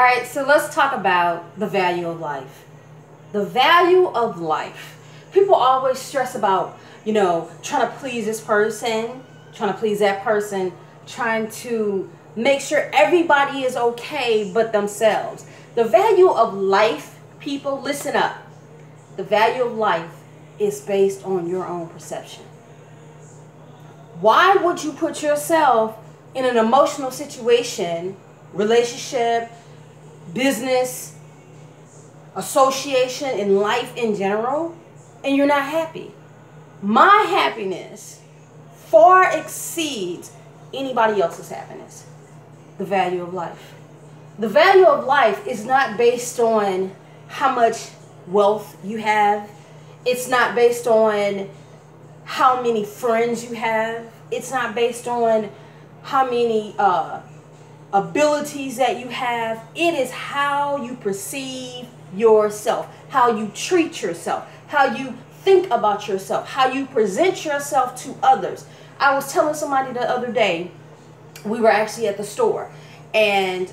right, so let's talk about the value of life. The value of life. People always stress about, trying to please this person, trying to please that person, trying to make sure everybody is okay but themselves. The value of life, people, listen up. The value of life is based on your own perception. Why would you put yourself in an emotional situation, relationship, business, association, in life in general, and you're not happy? My happiness far exceeds anybody else's happiness. The value of life. The value of life is not based on how much wealth you have. It's not based on how many friends you have. It's not based on how many abilities that you have. It is how you perceive yourself, how you treat yourself, how you think about yourself, how you present yourself to others. I was telling somebody the other day, we were actually at the store, and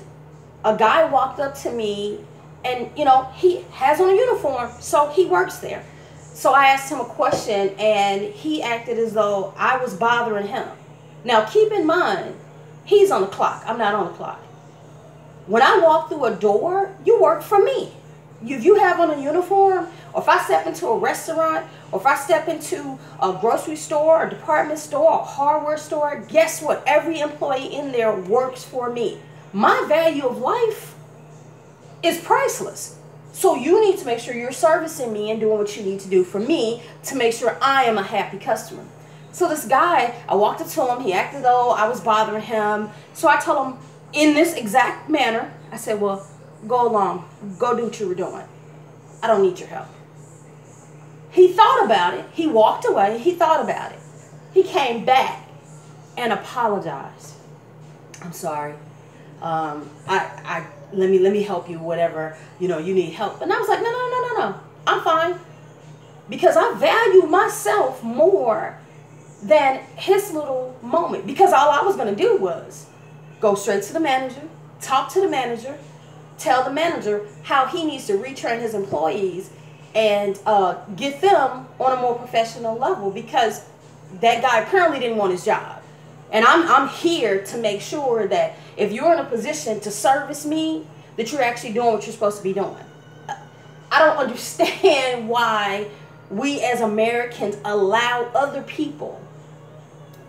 a guy walked up to me, and he has on a uniform, so he works there. So I asked him a question, and he acted as though I was bothering him. Now keep in mind, he's on the clock. I'm not on the clock. When I walk through a door, you work for me. If you have on a uniform, or if I step into a restaurant, or if I step into a grocery store, a department store, a hardware store, guess what? Every employee in there works for me. My value of life is priceless. So you need to make sure you're servicing me and doing what you need to do for me to make sure I am a happy customer. So this guy, I walked up to him. He acted though I was bothering him. So I told him in this exact manner, I said, well, go along. Go do what you were doing. I don't need your help. He thought about it. He walked away. He thought about it. He came back and apologized. I'm sorry. Let me help you, whatever, you need help. And I was like, no. I'm fine. Because I value myself more than his little moment. Because all I was going to do was go straight to the manager, talk to the manager, tell the manager how he needs to retrain his employees and get them on a more professional level, because that guy apparently didn't want his job. And I'm here to make sure that if you're in a position to service me, that you're actually doing what you're supposed to be doing. I don't understand why we as Americans allow other people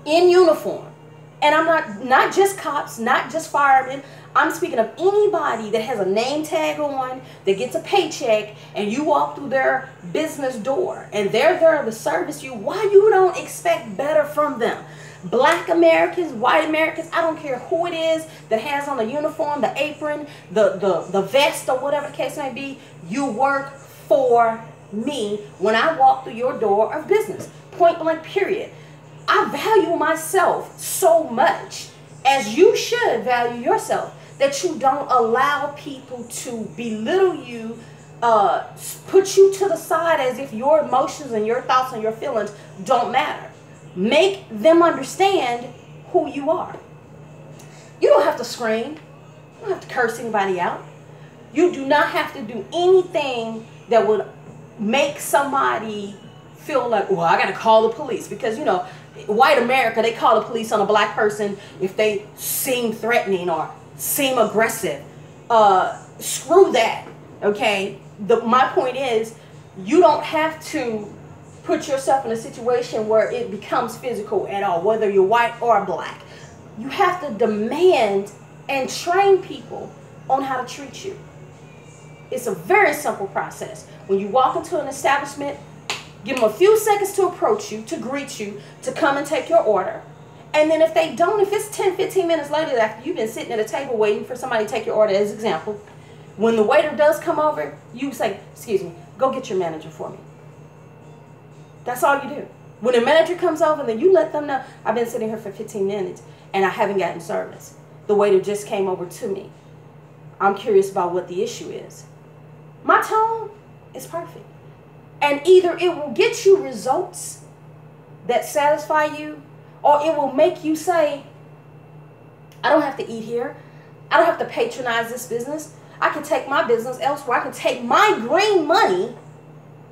in uniform, and I'm not just cops, not just firemen, I'm speaking of anybody that has a name tag on, that gets a paycheck, and you walk through their business door and they're there to service you. Why you don't expect better from them? Black Americans, white Americans, I don't care who it is that has on the uniform, the apron, the vest, or whatever the case may be, you work for me when I walk through your door of business. Point blank, period. I value myself so much, as you should value yourself, that you don't allow people to belittle you, put you to the side as if your emotions and your thoughts and your feelings don't matter. Make them understand who you are. You don't have to scream. You don't have to curse anybody out. You do not have to do anything that would make somebody feel like, well, I got to call the police. Because, white America, they call the police on a black person if they seem threatening or seem aggressive. Screw that, okay? My point is, you don't have to put yourself in a situation where it becomes physical at all, whether you're white or black. You have to demand and train people on how to treat you. It's a very simple process. When you walk into an establishment, give them a few seconds to approach you, to greet you, to come and take your order. And then if they don't, if it's 10, 15 minutes later after you've been sitting at a table waiting for somebody to take your order, as example, when the waiter does come over, you say, excuse me, go get your manager for me. That's all you do. When the manager comes over, then you let them know, I've been sitting here for 15 minutes and I haven't gotten service. The waiter just came over to me. I'm curious about what the issue is. My tone is perfect. And either it will get you results that satisfy you, or it will make you say, I don't have to eat here. I don't have to patronize this business. I can take my business elsewhere. I can take my green money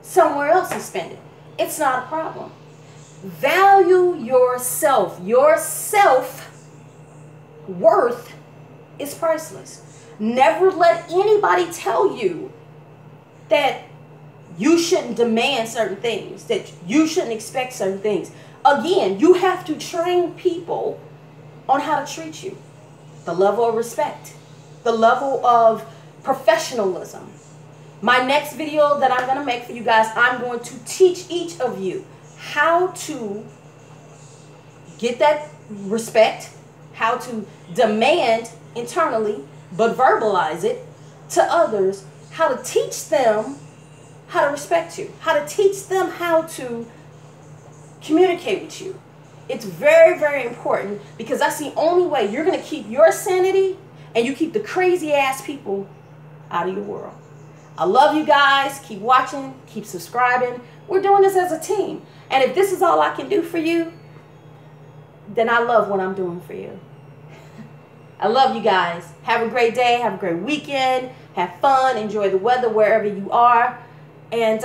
somewhere else and spend it. It's not a problem. Value yourself. Your self-worth is priceless. Never let anybody tell you that you shouldn't demand certain things, that you shouldn't expect certain things. Again, you have to train people on how to treat you. The level of respect, the level of professionalism. My next video that I'm going to make for you guys, I'm going to teach each of you how to get that respect, how to demand internally, but verbalize it to others, how to teach them how to respect you, how to teach them how to communicate with you. It's very, very important, because that's the only way you're going to keep your sanity and you keep the crazy ass people out of your world. I love you guys. Keep watching, keep subscribing. We're doing this as a team. And if this is all I can do for you, then I love what I'm doing for you. I love you guys. Have a great day. Have a great weekend. Have fun. Enjoy the weather wherever you are. And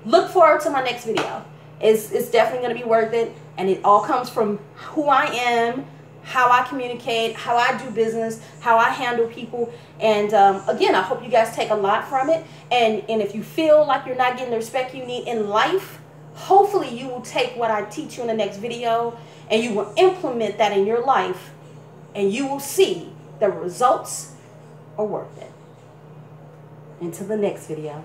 look forward to my next video. It's definitely going to be worth it. And it all comes from who I am, how I communicate, how I do business, how I handle people. And again, I hope you guys take a lot from it. And if you feel like you're not getting the respect you need in life, hopefully you will take what I teach you in the next video and you will implement that in your life, and you will see the results are worth it. Until the next video.